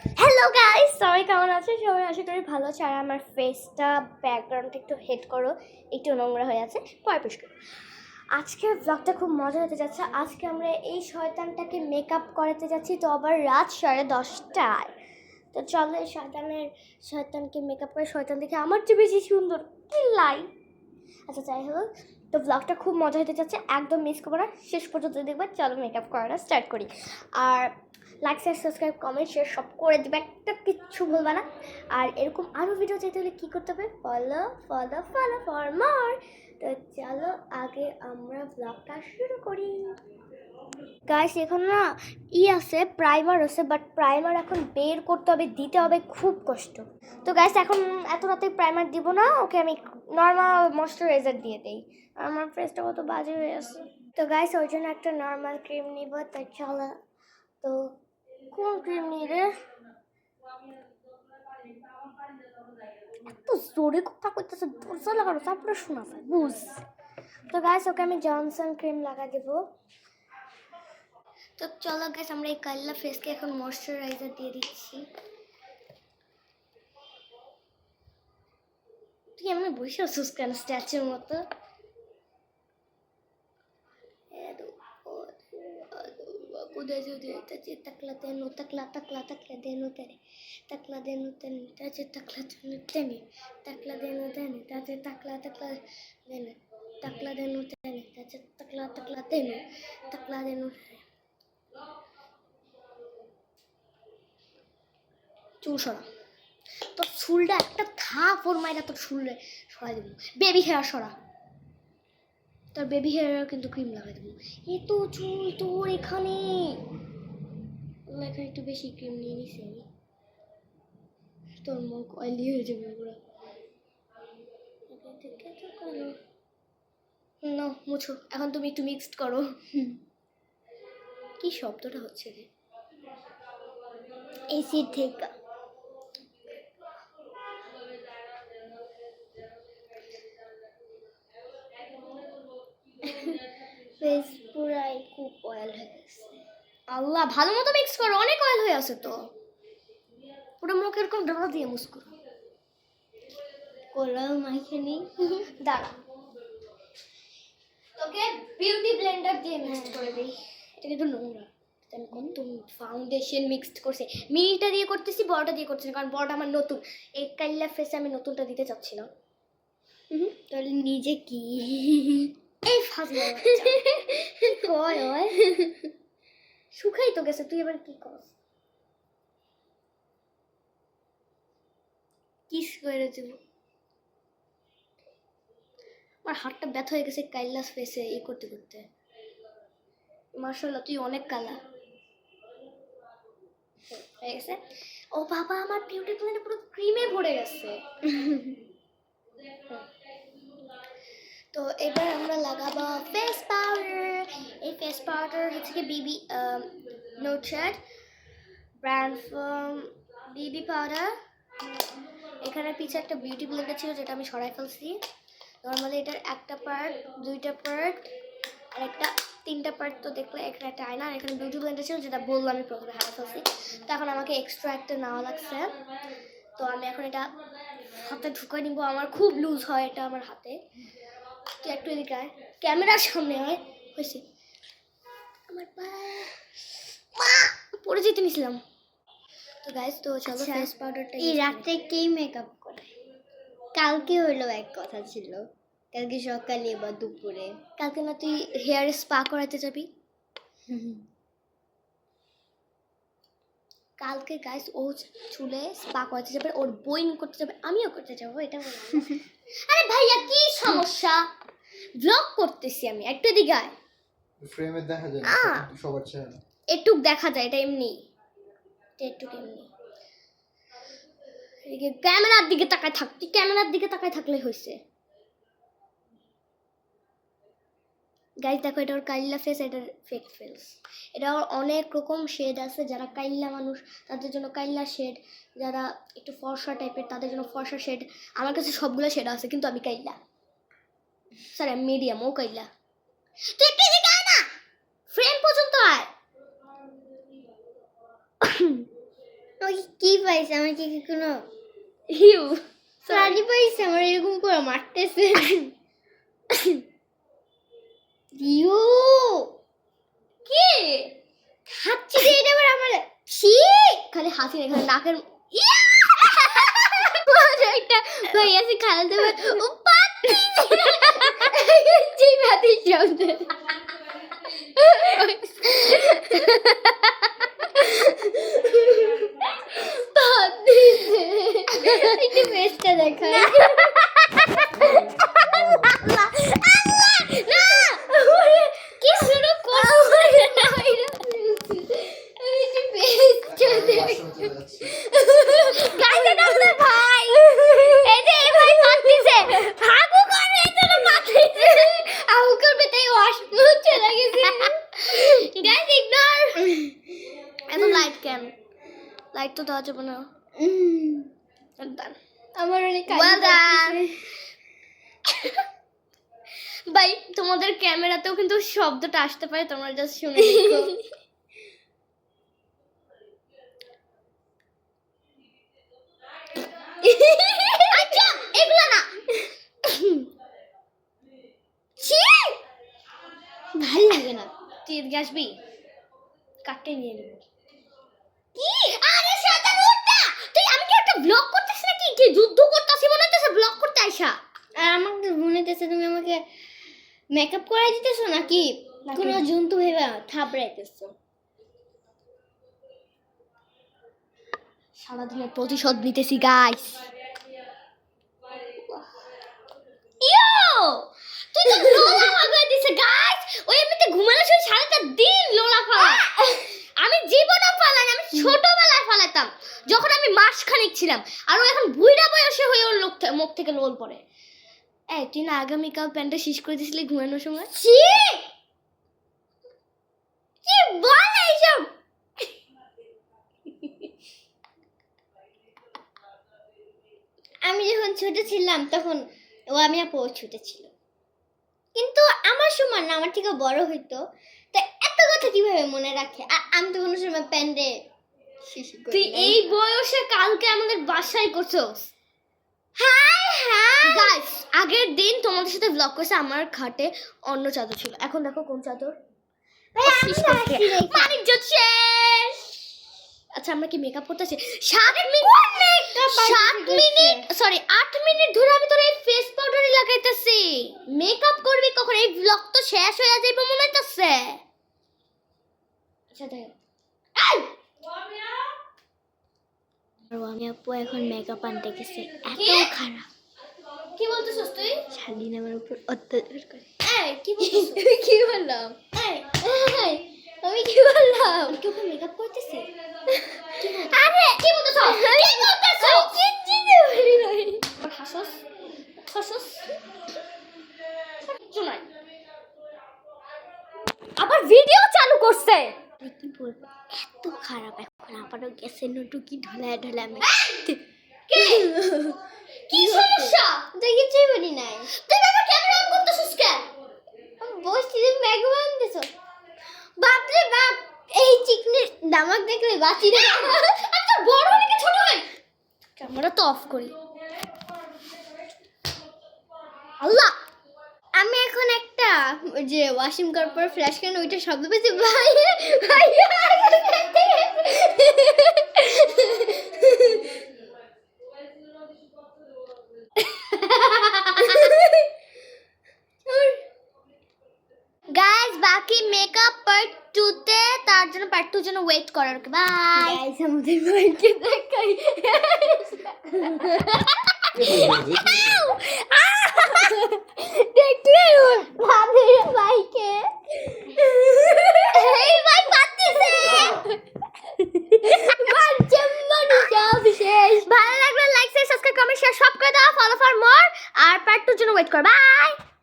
Hello guys, সবাই কেমন আছে? সবাই আশা করি ভালো আছে। আর আমার ফেসটা ব্যাকগ্রাউন্ডটা একটু হেড করো, একটু নোংরা হয়ে আছে, পরে পরিষ্কার। আজকের ব্লগটা খুব মজা হতে যাচ্ছে। আজকে আমরা এই শয়তানটাকে মেকআপ করাতে যাচ্ছি, তো আবার রাত 10:30টায়। তো চলো এই শয়তানকে মেকআপ করে শয়তান দেখে আমার চেয়ে বেশি সুন্দর কি লাই। আচ্ছা যাই হোক, তো ব্লগটা খুব মজা হতে যাচ্ছে, একদম মিস করবো না, শেষ পর্যন্ত দেখবে। চলো মেকআপ করাটা স্টার্ট করি। আর like share subscribe comment share সব করে দেবে, একটা কিচ্ছু ভুলবে না। আর এরকম আরও ভিডিও চাইতে হলে কী করতে হবে? Follow follow follow for more. তো চলো আগে আমরা ব্লগটা শুরু করি। গাইস এখন না আছে, প্রাইমার আছে, বাট প্রাইমার এখন বের করতে হবে, দিতে হবে, খুব কষ্ট। তো গাইস এখন এত রাতে প্রাইমার দিব না, ওকে আমি নর্মাল ময়শ্চারাইজার দিয়ে দেই। আমার ফেসটা কত বাজে হয়ে আছে। তো গাইস ওই জন্য একটা নর্মাল ক্রিম নিব। তাই চলো, তো কোন ক্রিম নিই রে? এত জোরে কথা করতেছে, দরজা লাগানো, তারপরে শোনা যায় বুঝ। তো গাইস ওকে আমি জনসন ক্রিম লাগা দেবো। তো চলো গাইস আমরা এই কাল্লা ফেসকে এখন ময়শ্চারাইজার দিয়ে দিচ্ছি। তুই এমনি বসে আছিস কেন স্ট্যাচুর মতো? takla denu takla takla takla denu tani takla denu tani taje takla denu tani takla denu tani taje takla takla denu takla denu tani taje takla takla denu takla denu চুল সরা। তোর চুলটা একটা থাপ ওর মাইরা তোর চুলে সরাই দেবো। বেবি হেয়ার সরা, তোর বেবি হেয়ার কিন্তু ক্রিম লাগাই দেবো। এ তো চুল তোর এখানে, এখানে একটু বেশি ক্রিম নিয়ে নিছি আমি, তোর মুখ অয়েলি হয়ে যাবে পুরো। না মুছো, এখন তুমি একটু মিক্সড করো। কি শব্দটা হচ্ছে রে? এসি থেকে ফেস পুরাই খুব অয়েল হয়ে গেছে। আল্লাহ ভালো মতো মিক্স করো, অনেক অয়েল হয়ে আছে তো। পুরো মুখ এরকম ডাবা দিয়ে মুস্কো কোলাও মাইকে নেই। দাঁড়া তোকে বিউটি ব্লেন্ডার দিয়ে মিক্সড করে দিই। এটা কিন্তু নোংরা। আমি কত ফাউন্ডেশন মিক্সড করছি, মিনিটা দিয়ে করতেছি, বড়টা দিয়ে করছি না, কারণ বড়টা আমার নতুন। এই কাইল্লা ফেসে আমি নতুনটা দিতে চাচ্ছি না। তাহলে নিজে কি এই ফাজলা কয় হয় শুকাই তো গেছে, তুই এবার কি কর? কিস করে দেব। আমার হাতটা ব্যথা হয়ে গেছে কাইল্লাস ফেসে এই করতে করতে। মার্শাল্লাহ তুই অনেক কালা হয়ে গেছে। ও বাবা আমার বিউটি ব্লেন্ডার পুরো ক্রিমে ভরে গেছে। তো এবার আমরা লাগাবো ফেস পাউডার। এই ফেস পাউডার হচ্ছে কি বিবি নোটশেড ব্র্যান্ড বিবি পাউডার। এখানে পিছে একটা বিউটি ব্লেন্ডার ছিল যেটা আমি সরাই ফেলছি। নর্মালি এটার একটা পার্ট, দুইটা পার্ট আর একটা তিনটা পার্ট তো দেখলে এখানে একটা আয়না, আর এখানে বিউটি ব্লেন্ডার ছিল যেটা বললাম আমি প্রথমে হারা ফেলছি। তো এখন আমাকে এক্সট্রা একটা নেওয়া লাগছে। তো আমি এখন এটা হাতে ঢুকাই নিব, আমার খুব লুজ হয় এটা আমার হাতে। তুই একটু এদিকে আয়, ক্যামেরার সামনে হয় হয়েছে। আমার পরে যেতে নিছিলাম। তো গাইস তো চলো ফেস পাউডারটা। এই রাতে কে মেকআপ করে? কালকে হইলো এক কথা ছিল, কালকে সকালে বা দুপুরে। কালকে না তুই হেয়ার স্পা করাতে যাবি? কালকে গাইস ও চুলে স্পা করতে যাবে, ওর বইন করতে যাবে, আমিও করতে যাবো, এটা বললাম। আরে ভাইয়া কি সমস্যা? ব্লগ করতেছি আমি, একটু এদিকে আয়। ফ্রেমে দেখা যায় না সবার চেহারা, একটু দেখা যায়, এটা এমনি, একটু এমনি। এদিকে ক্যামেরার দিকে তাকায় থাক, তুই ক্যামেরার দিকে তাকায় থাকলে হয়েছে। গাইস দেখো এটা ওর কাইল্লা ফেস, এটার ফেক ফেস। এটা ওর অনেক রকম শেড আছে, যারা কাইল্লা মানুষ তাদের জন্য কাইল্লা শেড, যারা একটু ফর্সা টাইপের তাদের জন্য ফর্সা শেড। আমার কাছে সবগুলো শেড আছে, কিন্তু আমি কাইল্লা, স্যার আমি মিডিয়াম, ও কাইল্লা। তুই একটু এদিকে আয় না, ফ্রেম পর্যন্ত আয়। আমাকে কি পাইছে? আমাকে কি কোনো ইউ প্রাণী পাইছে? আমার এরকম করে মারতেছে। ইউ কি হাঁচি দিয়ে এটা আবার আমার ছি। খালি হাসি না, এখানে নাকের একটা ভাইয়াছি খালাতে ভাই ও পাতি জিভাতে শব্দ একটু বেশটা দেখায়। কি শুরু করছো? আমি একটু বেশটা দেখাই। ওয়াশরুম চলে যাচ্ছে। গাইস এটা আমাদের ভাই, এই যে এই ভাই পাতিছে ভাগু করে এই জন্য পাতিছে। আউ করবে তাই ওয়াশরুম চলে গেছে। Guys ignore. এত লাইট কেন? লাইট তো দেওয়া যাবে না। Done. আমার অনেক Well done. ভাই তোমাদের ক্যামেরাতেও কিন্তু শব্দটা আসতে পারে, তোমরা জাস্ট শুনে দেখো। আচ্ছা এগুলো না ছি ভাল লাগে না। তুই এদিকে আসবি, কাটতে নিয়ে নেব। কি? আরে শয়তান উঠটা, তুই আমি কি একটা ব্লগ করতেছ নাকি? কি যুদ্ধ করতেছি মনে হচ্ছে ব্লগ করতে আইসা? আর আমাকে মনে হচ্ছে তুমি আমাকে মেকআপ করাই দিতেছো নাকি নাকি? কোনো জন্তু ভেবে থাবড়াইতেছো? সারাদিনের প্রতিশোধ নিতেছি গাইস। ইয়ো তুই তো লোলা লাগাই দিছে গাইস। ওই এমনিতে ঘুমানো শুই সারাটা দিন লোলা ফালা। আমি জীবনও ফালাই, আমি ছোটবেলায় ফালাতাম যখন আমি মাসখানেক ছিলাম, আর ও এখন বুইড়া বয়সে হয়ে ওর মুখ থেকে লোল পড়ে। এই তুই না আগামীকাল প্যান্টটা শেষ করে দিছিলি ঘুমানোর সময়? ছি, কি বল এইসব? আমি যখন ছোট ছিলাম তখন ও আমি আপু ছোট ছিল, কিন্তু আমার সমান না, আমার থেকে বড় হইতো। তো এত কথা কিভাবে মনে রাখে? আর আমি তো কোনো সময় প্যান্ডে শিশি করি তুই নাই। এই বয়সে কালকে আমাদের বাসায় করছস। হাই হাই গাইস আগের দিন তোমাদের সাথে ব্লগ করেছে, আমার খাটে অন্য চাদর ছিল, এখন দেখো কোন চাদর। ভাই আমি শেষ তো করতে। আসি নাই। বাণিজ্য শেষ। আচ্ছা আমরা কি মেকআপ করতেছি? 7 মিনিট, 8 মিনিট ধরে আমি তোর এই ফেস পাউডারই লাগাইতেছি। মেকআপ করবি কখন? এই ব্লগ তো শেষ হয়ে যাবে মনে হইতাছে। আচ্ছা দেখ আর আমি আপু এখন মেকআপ আনতে গেছে, এত কি? খারাপ। কি বলতেছস তুই? শালীন আমার উপর অত্যাচার করে। এই কি বলতেছস? আমি কি বললাম? এই আমি কি বললাম? কেউ কি মেকআপ করতেছে? আরে কি বলতেছস? কি করতেছস? কিচ্ছু বলি নাই। হাসস হাসস শোনাই আবার ভিডিও চালু করছে। আমি কি বলবো, এত খারাপ। এখন আবারও গ্যাসের নটুকি ঢলায় ঢলায় আমি কি কি সমস্যা? তুই কিছুই বলি নাই। তুই বাবা ক্যামেরা অন করতেছিস কেন? আমি বসছি, তুমি মেকআপ আনতেছো। বাপরে বাপ, এই চিকনের দামাক দেখলে বাঁচি না। আমি তো বড় হই নাকি ছোট হই? ক্যামেরা তো অফ করি। আল্লাহ, আমি এখন একটা ওই যে ওয়াশিং করার পর ফ্ল্যাশ ক্যান ওইটা শব্দ পেয়েছি। ভাই ভাই গাইস বাকি মেকআপ পার্ট 2 তে, তার জন্য পার্ট 2 জন্য ওয়েট করার। Okay bye. গাইস আমাদের ভাইকে দেখাই। দেখলে ভাই